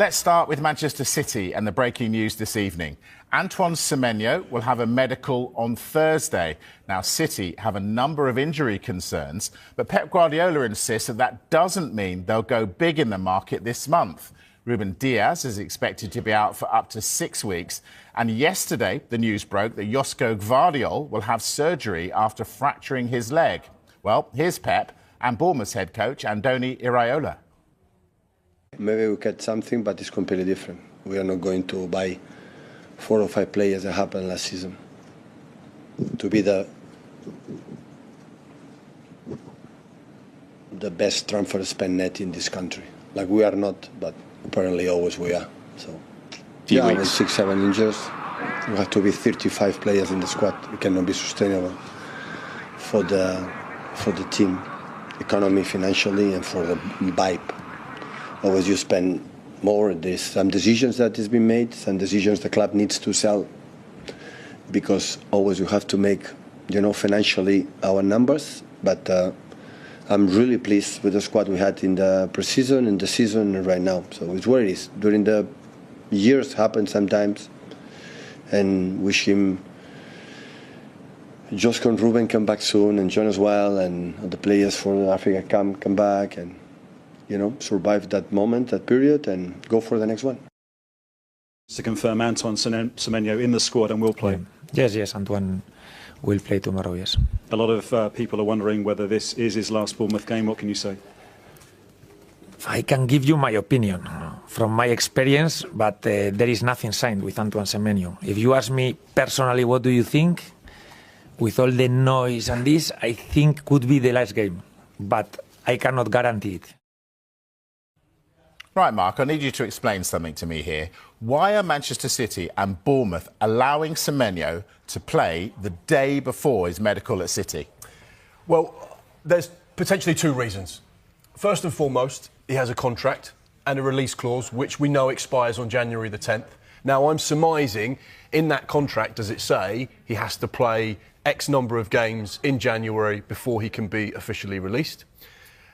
Let's start with Manchester City and the breaking news this evening. Antoine Semenyo will have a medical on Thursday. Now, City have a number of injury concerns, but Pep Guardiola insists that that doesn't mean they'll go big in the market this month. Ruben Diaz is expected to be out for up to 6 weeks. And yesterday, the news broke that Josko Gvardiol will have surgery after fracturing his leg. Well, here's Pep and Bournemouth's head coach, Andoni Iraola. Maybe we get something, but it's completely different. We are not going to buy 4 or 5 players that happened last season to be the best transfer spend net in this country. Like we are not, but apparently always we are. So yeah, with 6-7 injuries, we have to be 35 players in the squad. It cannot be sustainable for the team, economy, financially, and for the vibe. Always you spend more. There's some decisions that has been made, some decisions the club needs to sell, because always you have to make, financially our numbers. But I'm really pleased with the squad we had in the pre-season, in the season, and right now. So it's what it is. During the years happen sometimes, and wish him, Josko and Ruben come back soon, and John as well, and the players for Africa come back, and survive that moment, that period, and go for the next one. To confirm, Antoine Semenyo in the squad and will play. Yes, Antoine will play tomorrow, yes. A lot of people are wondering whether this is his last Bournemouth game. What can you say? I can give you my opinion from my experience, but there is nothing signed with Antoine Semenyo. If you ask me personally, what do you think? With all the noise and this, I think could be the last game, but I cannot guarantee it. Right, Marc, I need you to explain something to me here. Why are Manchester City and Bournemouth allowing Semenyo to play the day before his medical at City? Well, there's potentially 2 reasons. First and foremost, he has a contract and a release clause, which we know expires on January the 10th. Now, I'm surmising in that contract, does it say he has to play X number of games in January before he can be officially released?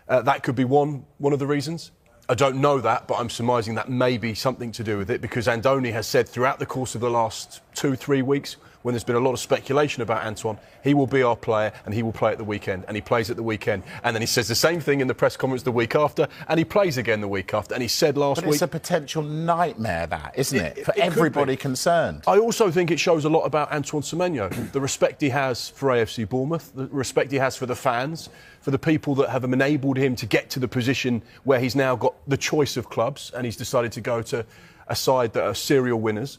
That could be one of the reasons. I don't know that, but I'm surmising that may be something to do with it, because Andoni has said throughout the course of the last 2-3 weeks, when there's been a lot of speculation about Antoine, he will be our player and he will play at the weekend, and he plays at the weekend, and then he says the same thing in the press conference the week after, and he plays again the week after, and he said last week... But it's a potential nightmare, that, isn't it? For everybody concerned. I also think it shows a lot about Antoine Semenyo, the respect he has for AFC Bournemouth, the respect he has for the fans, for the people that have enabled him to get to the position where he's now got the choice of clubs, and he's decided to go to a side that are serial winners.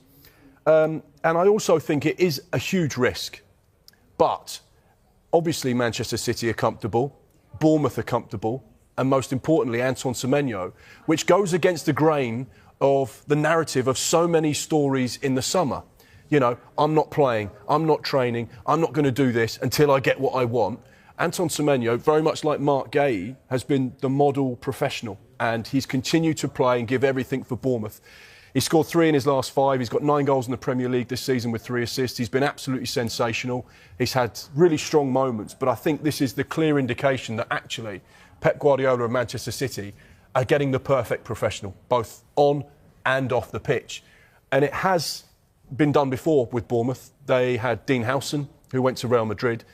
And I also think it is a huge risk. But obviously Manchester City are comfortable, Bournemouth are comfortable, and most importantly Antoine Semenyo, which goes against the grain of the narrative of so many stories in the summer. I'm not playing, I'm not training, I'm not going to do this until I get what I want. Antoine Semenyo, very much like Marc Guehi, has been the model professional, and he's continued to play and give everything for Bournemouth. He scored 3 in his last 5. He's got 9 goals in the Premier League this season with 3 assists. He's been absolutely sensational. He's had really strong moments, but I think this is the clear indication that actually Pep Guardiola and Manchester City are getting the perfect professional, both on and off the pitch. And it has been done before with Bournemouth. They had Dean Howson, who went to Real Madrid.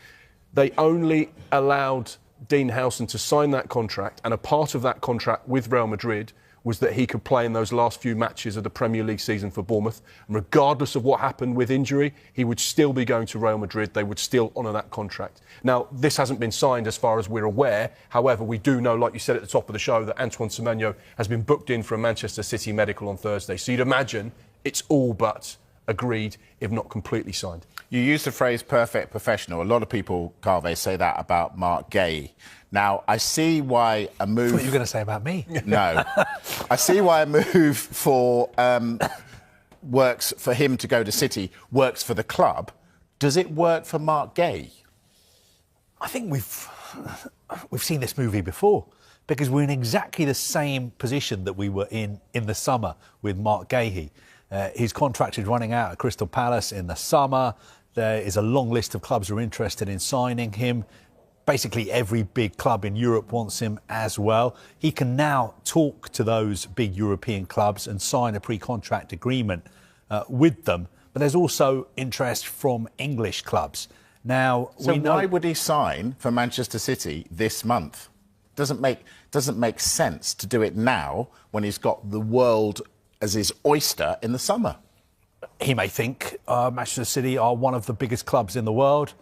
They only allowed Dean Howson to sign that contract, and a part of that contract with Real Madrid was that he could play in those last few matches of the Premier League season for Bournemouth. And regardless of what happened with injury, he would still be going to Real Madrid. They would still honour that contract. Now, this hasn't been signed as far as we're aware. However, we do know, like you said at the top of the show, that Antoine Semenyo has been booked in for a Manchester City medical on Thursday. So you'd imagine it's all but agreed, if not completely signed. You used the phrase perfect professional. A lot of people, Carve, say that about Marc Guehi. Now, I see why a move... I thought you were going to say about me. No. I see why a move for works for him to go to City works for the club. Does it work for Marc Guehi? I think we've seen this movie before, because we're in exactly the same position that we were in the summer with Marc Guehi. His contract is running out at Crystal Palace in the summer. There is a long list of clubs who are interested in signing him. Basically, every big club in Europe wants him as well. He can now talk to those big European clubs and sign a pre-contract agreement with them. But there's also interest from English clubs. Now, so why would he sign for Manchester City this month? Doesn't make sense to do it now when he's got the world as his oyster in the summer. He may think Manchester City are one of the biggest clubs in the world.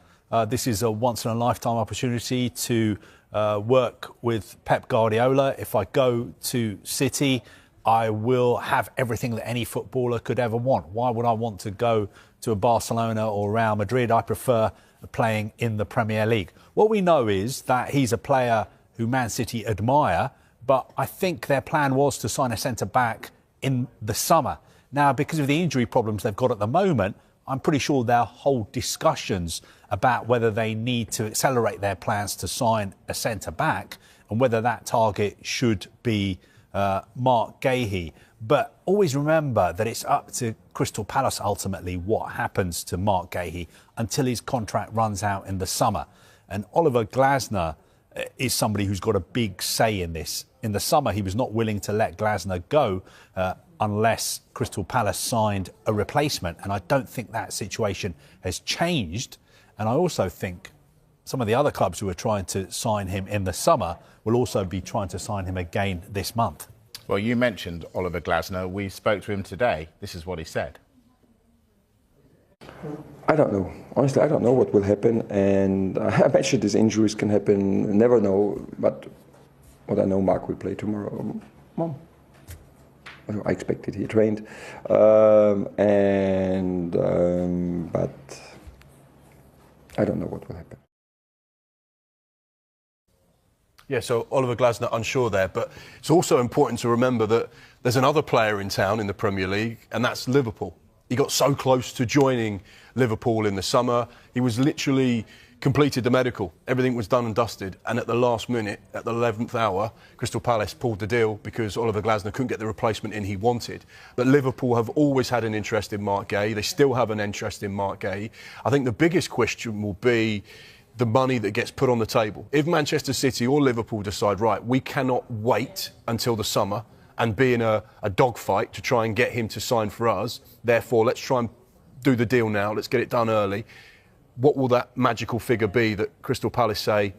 This is a once-in-a-lifetime opportunity to work with Pep Guardiola. If I go to City, I will have everything that any footballer could ever want. Why would I want to go to a Barcelona or Real Madrid? I prefer playing in the Premier League. What we know is that he's a player who Man City admire, but I think their plan was to sign a centre-back in the summer. Now, because of the injury problems they've got at the moment, I'm pretty sure they'll hold discussions about whether they need to accelerate their plans to sign a centre-back and whether that target should be Marc Guehi. But always remember that it's up to Crystal Palace ultimately what happens to Marc Guehi until his contract runs out in the summer. And Oliver Glasner is somebody who's got a big say in this. In the summer, he was not willing to let Glasner go unless Crystal Palace signed a replacement. And I don't think that situation has changed. And I also think some of the other clubs who are trying to sign him in the summer will also be trying to sign him again this month. Well, you mentioned Oliver Glasner. We spoke to him today. This is what he said. I don't know. Honestly, I don't know what will happen. And I mentioned these injuries can happen. Never know. But what I know, Marc will play tomorrow. Well, I expected he trained. But I don't know what will happen. Yeah, so Oliver Glasner unsure there, but it's also important to remember that there's another player in town in the Premier League, and that's Liverpool. He got so close to joining Liverpool in the summer. He was literally completed the medical. Everything was done and dusted, and at the last minute, at the 11th hour, Crystal Palace pulled the deal because Oliver Glasner couldn't get the replacement in he wanted. But Liverpool have always had an interest in Marc Guehi. They still have an interest in Marc Guehi. I think the biggest question will be the money that gets put on the table. If Manchester City or Liverpool decide, right, we cannot wait until the summer and be in a dogfight to try and get him to sign for us, therefore let's try and do the deal now, let's get it done early, what will that magical figure be that Crystal Palace say,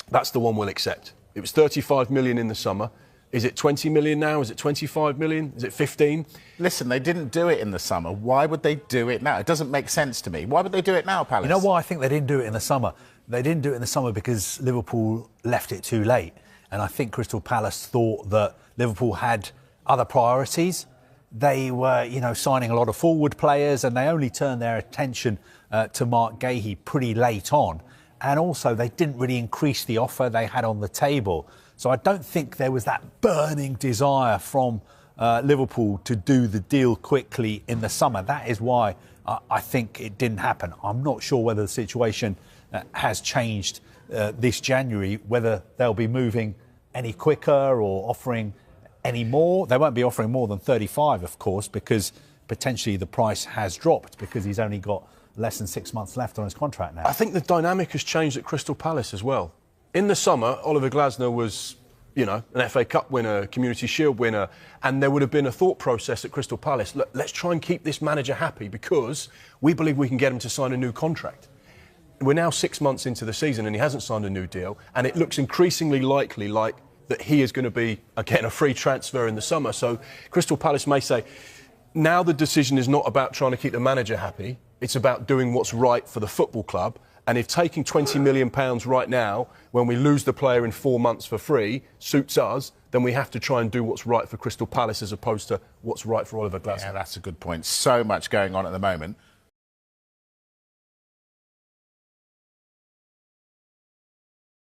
that's the one we'll accept? It was 35 million in the summer. Is it 20 million now? Is it 25 million? Is it 15? Listen, they didn't do it in the summer. Why would they do it now? It doesn't make sense to me. Why would they do it now, Palace? You know why I think they didn't do it in the summer? They didn't do it in the summer because Liverpool left it too late. And I think Crystal Palace thought that Liverpool had other priorities. They were, signing a lot of forward players, and they only turned their attention to Marc Guehi pretty late on. And also, they didn't really increase the offer they had on the table. So I don't think there was that burning desire from Liverpool to do the deal quickly in the summer. That is why I think it didn't happen. I'm not sure whether the situation has changed this January, whether they'll be moving any quicker or offering any more. They won't be offering more than 35, of course, because potentially the price has dropped because he's only got less than 6 months left on his contract now. I think the dynamic has changed at Crystal Palace as well. In the summer, Oliver Glasner was, an FA Cup winner, Community Shield winner, and there would have been a thought process at Crystal Palace. Look, let's try and keep this manager happy because we believe we can get him to sign a new contract. We're now 6 months into the season and he hasn't signed a new deal, and it looks increasingly likely that he is going to be, again, a free transfer in the summer. So Crystal Palace may say, now the decision is not about trying to keep the manager happy, it's about doing what's right for the football club. And if taking £20 million right now, when we lose the player in 4 months for free, suits us, then we have to try and do what's right for Crystal Palace as opposed to what's right for Oliver Glasner. Yeah, that's a good point. So much going on at the moment.